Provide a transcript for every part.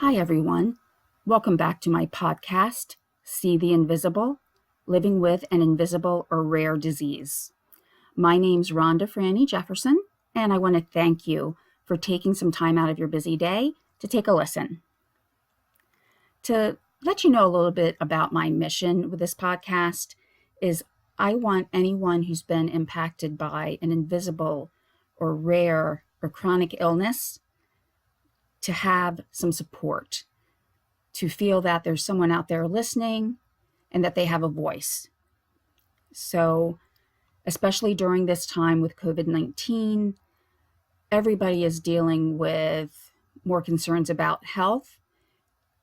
Hi, everyone. Welcome back to my podcast, See the Invisible, Living with an Invisible or Rare Disease. My name's Rhonda Franny Jefferson, and I want to thank you for taking some time out of your busy day to take a listen. To let you know a little bit about my mission with this podcast is I want anyone who's been impacted by an invisible or rare or chronic illness to have some support, to feel that there's someone out there listening and that they have a voice. So, especially during this time with COVID-19, everybody is dealing with more concerns about health.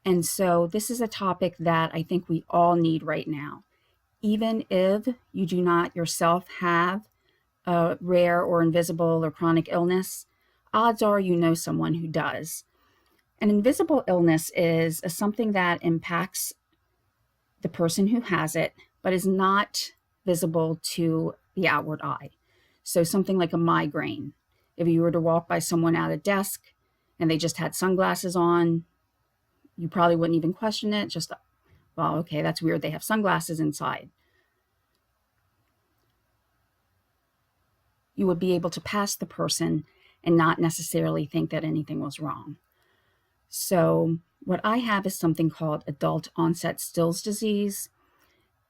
And so this is a topic that I think we all need right now. Even if you do not yourself have a rare or invisible or chronic illness, odds are you know someone who does. An invisible illness is something that impacts the person who has it, but is not visible to the outward eye. So something like a migraine. If you were to walk by someone at a desk and they just had sunglasses on, you probably wouldn't even question it. Just, well, okay, that's weird. They have sunglasses inside. You would be able to pass the person and not necessarily think that anything was wrong. So what I have is something called adult onset Still's disease.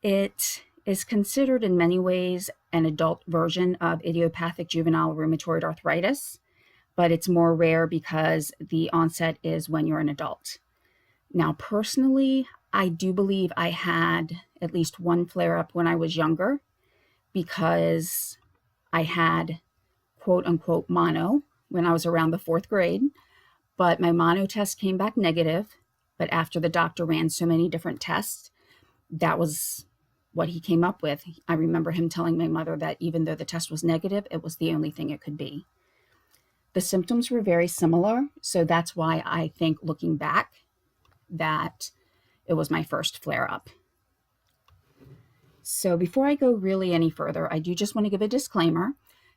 It is considered in many ways an adult version of idiopathic juvenile rheumatoid arthritis, but it's more rare because the onset is when you're an adult. Now, personally, I do believe I had at least one flare-up when I was younger because I had quote unquote mono when I was around the 4th grade, but my mono test came back negative. But after the doctor ran so many different tests, that was what he came up with. I remember him telling my mother that even though the test was negative, it was the only thing it could be. The symptoms were very similar, so that's why I think looking back that it was my first flare-up. So before I go really any further, I do just want to give a disclaimer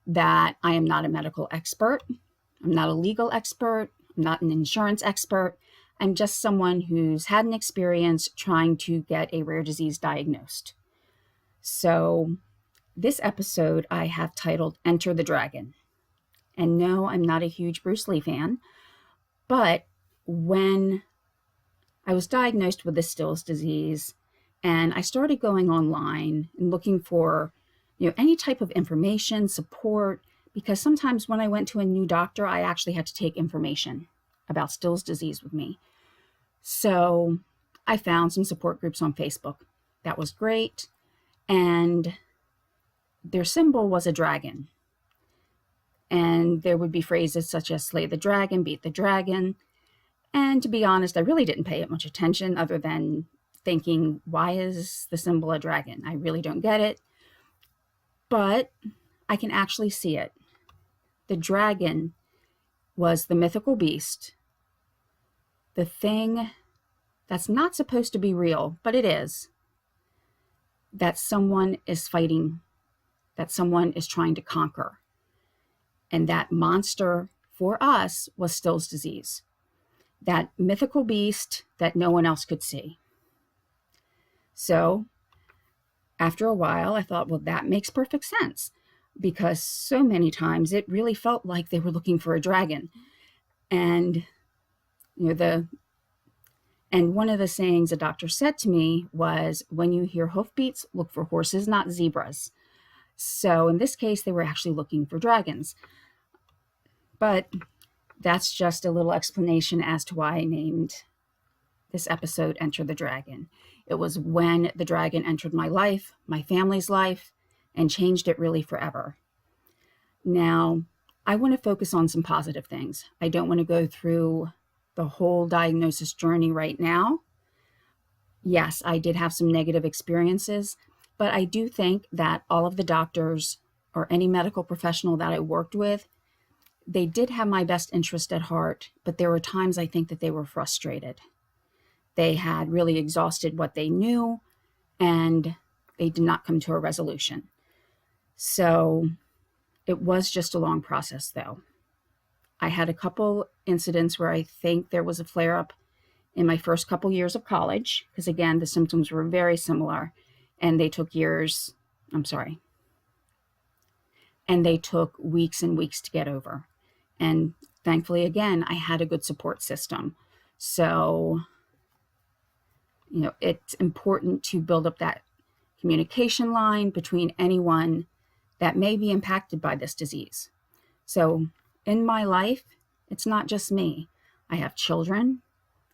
that I am not a medical expert. I'm not a legal expert. I'm not an insurance expert. I'm just someone who's had an experience trying to get a rare disease diagnosed. So this episode I have titled Enter the Dragon. And no, I'm not a huge Bruce Lee fan, but when I was diagnosed with the Still's disease and I started going online and looking for, any type of information, support, because sometimes when I went to a new doctor, I actually had to take information about Still's disease with me. So I found some support groups on Facebook. That was great. And their symbol was a dragon. And there would be phrases such as slay the dragon, beat the dragon. And to be honest, I really didn't pay it much attention other than thinking, why is the symbol a dragon? I really don't get it. But I can actually see it. The dragon was the mythical beast, the thing that's not supposed to be real, but it is, that someone is fighting, that someone is trying to conquer. And that monster for us was Still's disease, that mythical beast that no one else could see. So after a while, I thought, well, that makes perfect sense, because so many times it really felt like they were looking for a dragon. And one of the sayings a doctor said to me was, when you hear hoofbeats, look for horses, not zebras. So in this case, they were actually looking for dragons. But that's just a little explanation as to why I named this episode Enter the Dragon. It was when the dragon entered my life, my family's life, and changed it really forever. Now, I want to focus on some positive things. I don't want to go through the whole diagnosis journey right now. Yes, I did have some negative experiences, but I do think that all of the doctors or any medical professional that I worked with, they did have my best interest at heart, but there were times I think that they were frustrated. They had really exhausted what they knew, and they did not come to a resolution. So it was just a long process, though. I had a couple incidents where I think there was a flare-up in my first couple years of college, because again, the symptoms were very similar and they took years, I'm sorry, and they took weeks and weeks to get over. And thankfully, again, I had a good support system. So, it's important to build up that communication line between anyone that may be impacted by this disease. So in my life, it's not just me. I have children,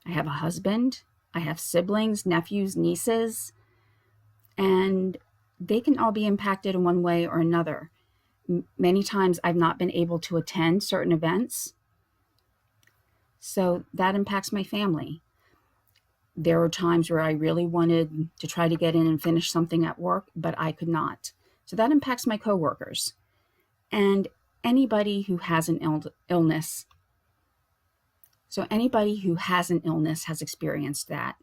I have a husband, I have siblings, nephews, nieces, and they can all be impacted in one way or another. Many times I've not been able to attend certain events, so that impacts my family. There were times where I really wanted to try to get in and finish something at work, but I could not. So that impacts my coworkers and anybody who has an illness. So anybody who has an illness has experienced that.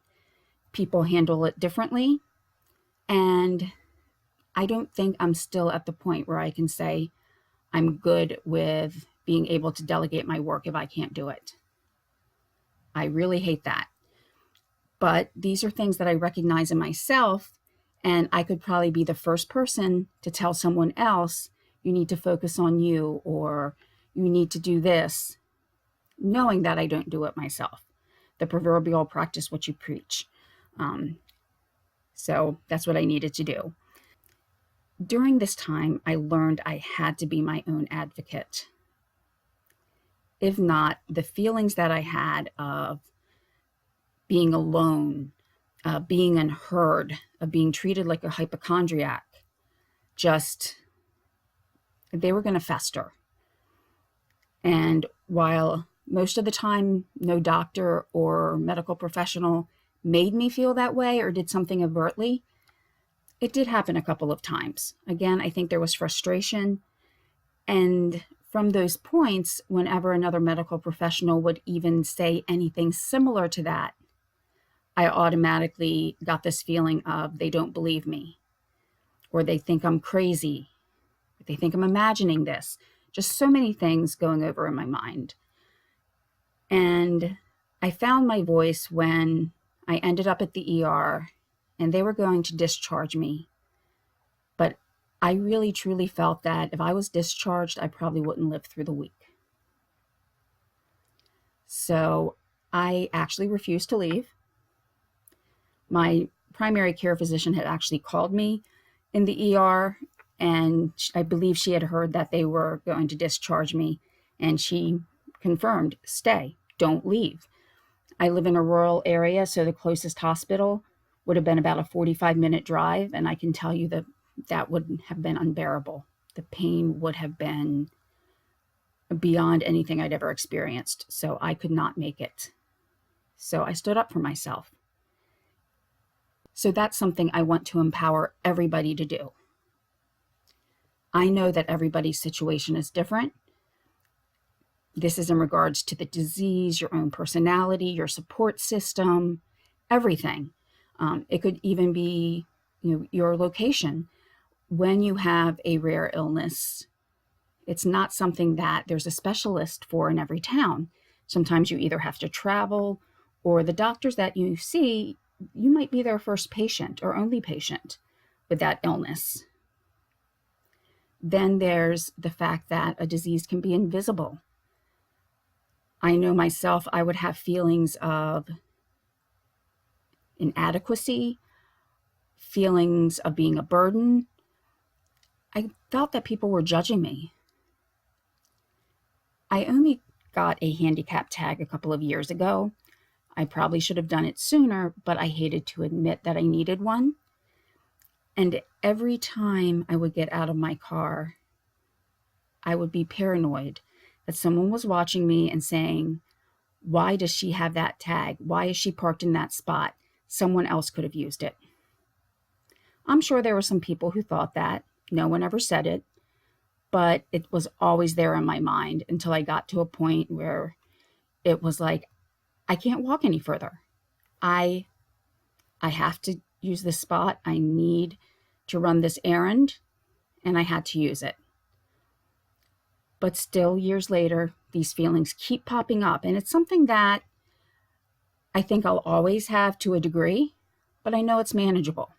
People handle it differently, and I don't think I'm still at the point where I can say I'm good with being able to delegate my work if I can't do it. I really hate that. But these are things that I recognize in myself, and I could probably be the first person to tell someone else, you need to focus on you, or you need to do this, knowing that I don't do it myself. The proverbial practice what you preach. So that's what I needed to do. During this time, I learned I had to be my own advocate. If not, the feelings that I had of being alone, being unheard, of being treated like a hypochondriac, they were going to fester. And while most of the time no doctor or medical professional made me feel that way or did something overtly, it did happen a couple of times. Again, I think there was frustration. And from those points, whenever another medical professional would even say anything similar to that, I automatically got this feeling of they don't believe me, or they think I'm crazy, they think I'm imagining this. Just so many things going over in my mind. And I found my voice when I ended up at the ER and they were going to discharge me. But I really truly felt that if I was discharged, I probably wouldn't live through the week. So I actually refused to leave. My primary care physician had actually called me in the ER, and I believe she had heard that they were going to discharge me, and she confirmed, stay, don't leave. I live in a rural area, so the closest hospital would have been about a 45-minute drive, and I can tell you that would have been unbearable. The pain would have been beyond anything I'd ever experienced, so I could not make it. So I stood up for myself. So that's something I want to empower everybody to do. I know that everybody's situation is different. This is in regards to the disease, your own personality, your support system, everything. It could even be, your location. When you have a rare illness, it's not something that there's a specialist for in every town. Sometimes you either have to travel, or the doctors that you see, you might be their first patient or only patient with that illness. Then there's the fact that a disease can be invisible. I know myself, I would have feelings of inadequacy, feelings of being a burden. I felt that people were judging me. I only got a handicap tag a couple of years ago. I probably should have done it sooner, but I hated to admit that I needed one. And every time I would get out of my car, I would be paranoid that someone was watching me and saying, why does she have that tag? Why is she parked in that spot? Someone else could have used it. I'm sure there were some people who thought that. No one ever said it, but it was always there in my mind until I got to a point where it was like, I can't walk any further. I have to use this spot. I need to run this errand, and I had to use it. But still, years later, these feelings keep popping up, and it's something that I think I'll always have to a degree, but I know it's manageable.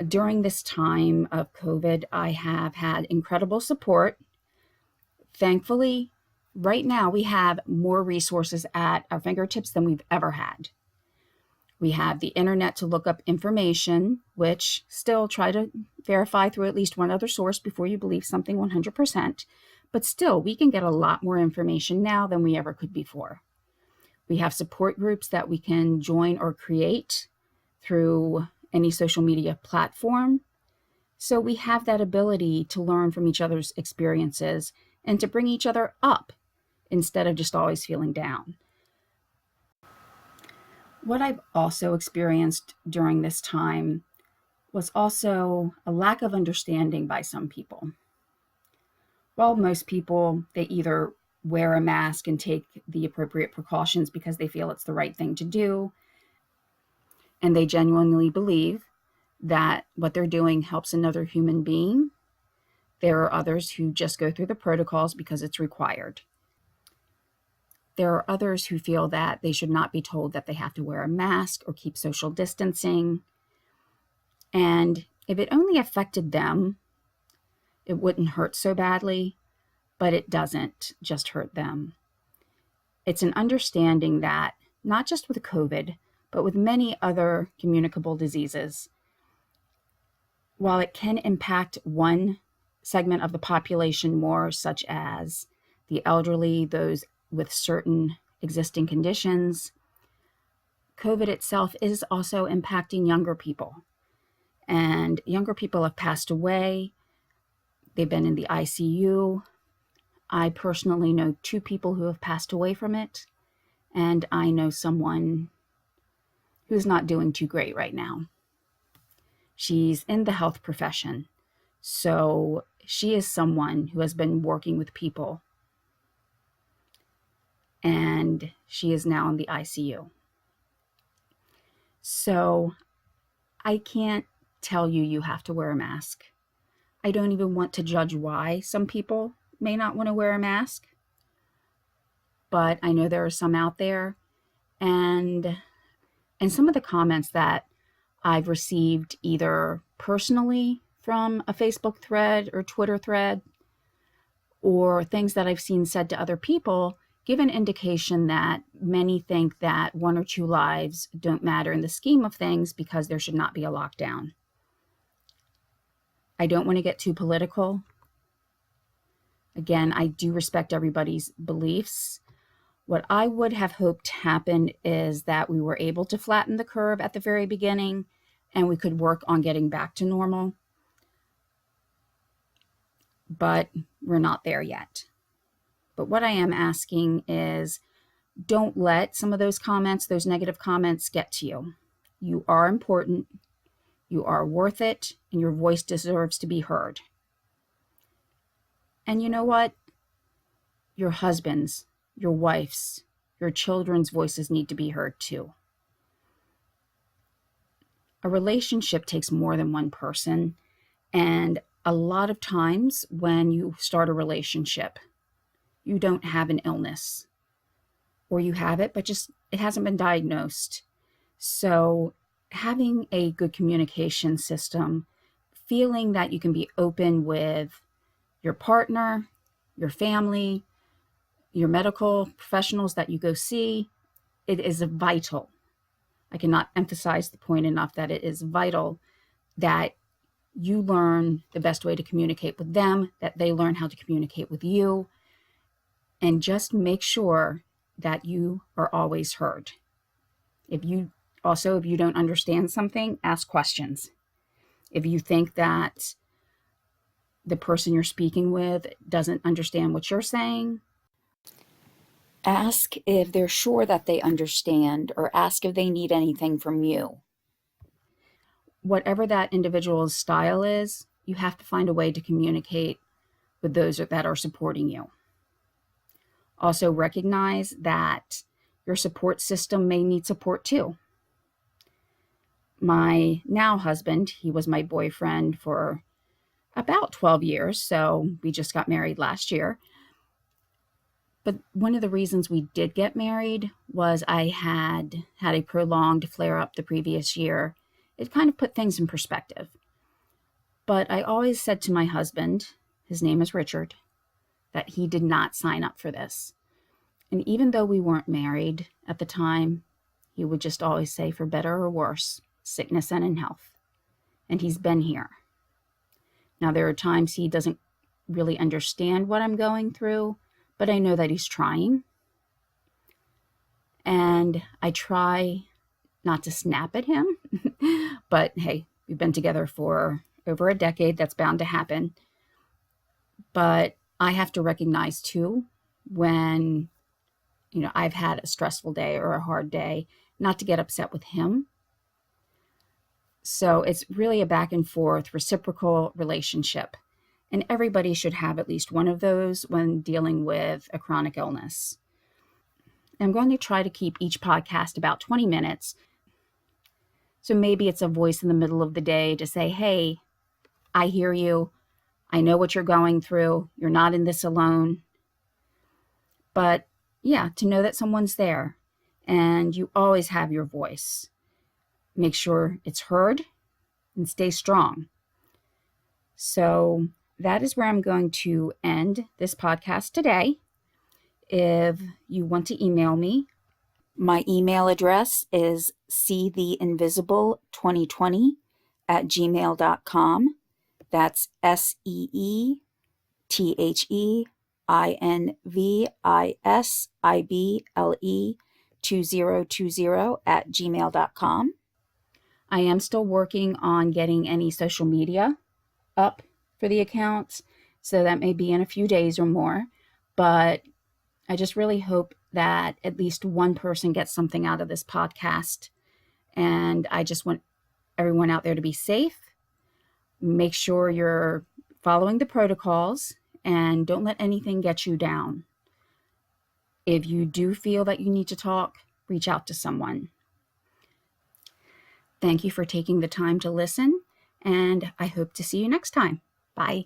During this time of COVID, I have had incredible support. Thankfully, right now we have more resources at our fingertips than we've ever had. We have the internet to look up information, which still try to verify through at least one other source before you believe something 100%. But still, we can get a lot more information now than we ever could before. We have support groups that we can join or create through any social media platform. So we have that ability to learn from each other's experiences and to bring each other up instead of just always feeling down. What I've also experienced during this time was also a lack of understanding by some people. Well, most people, they either wear a mask and take the appropriate precautions because they feel it's the right thing to do, and they genuinely believe that what they're doing helps another human being. There are others who just go through the protocols because it's required. There are others who feel that they should not be told that they have to wear a mask or keep social distancing. And if it only affected them, it wouldn't hurt so badly, but it doesn't just hurt them. It's an understanding that not just with COVID, but with many other communicable diseases, while it can impact one segment of the population more, such as the elderly, those with certain existing conditions, COVID itself is also impacting younger people. And younger people have passed away. They've been in the ICU. I personally know 2 people who have passed away from it. And I know someone who's not doing too great right now. She's in the health profession. So she is someone who has been working with people. And she is now in the ICU. So I can't tell you you have to wear a mask. I don't even want to judge why some people may not want to wear a mask. But I know there are some out there. And some of the comments that I've received either personally from a Facebook thread or Twitter thread, or things that I've seen said to other people, give an indication that many think that 1 or 2 lives don't matter in the scheme of things because there should not be a lockdown. I don't want to get too political. Again, I do respect everybody's beliefs. What I would have hoped happened is that we were able to flatten the curve at the very beginning and we could work on getting back to normal. But we're not there yet. But what I am asking is, don't let some of those comments, those negative comments, get to you. You are important, you are worth it, and your voice deserves to be heard. And you know what? Your husband's, your wife's, your children's voices need to be heard too. A relationship takes more than one person, and a lot of times when you start a relationship, you don't have an illness, or you have it, but just it hasn't been diagnosed. So having a good communication system, feeling that you can be open with your partner, your family, your medical professionals that you go see, it is vital. I cannot emphasize the point enough that it is vital that you learn the best way to communicate with them, that they learn how to communicate with you, and just make sure that you are always heard. If you don't understand something, ask questions. If you think that the person you're speaking with doesn't understand what you're saying, ask if they're sure that they understand, or ask if they need anything from you. Whatever that individual's style is, you have to find a way to communicate with those that are supporting you. Also recognize that your support system may need support too. My now husband, he was my boyfriend for about 12 years, so we just got married last year. But one of the reasons we did get married was I had had a prolonged flare-up the previous year. It kind of put things in perspective. But I always said to my husband, his name is Richard, that he did not sign up for this. And even though we weren't married at the time, he would just always say, for better or worse, sickness and in health. And he's been here. Now, there are times he doesn't really understand what I'm going through, but I know that he's trying. And I try not to snap at him. But hey, we've been together for over a decade. That's bound to happen. But I have to recognize too, when, I've had a stressful day or a hard day, not to get upset with him. So it's really a back and forth reciprocal relationship. And everybody should have at least one of those when dealing with a chronic illness. I'm going to try to keep each podcast about 20 minutes. So maybe it's a voice in the middle of the day to say, hey, I hear you. I know what you're going through. You're not in this alone. But yeah, to know that someone's there and you always have your voice. Make sure it's heard and stay strong. So that is where I'm going to end this podcast today. If you want to email me, my email address is seetheinvisible2020@gmail.com. That's seetheinvisible2020@gmail.com. I am still working on getting any social media up for the accounts, so that may be in a few days or more, but I just really hope that at least one person gets something out of this podcast. And I just want everyone out there to be safe. Make sure you're following the protocols and don't let anything get you down. If you do feel that you need to talk, reach out to someone. Thank you for taking the time to listen, and I hope to see you next time. Bye.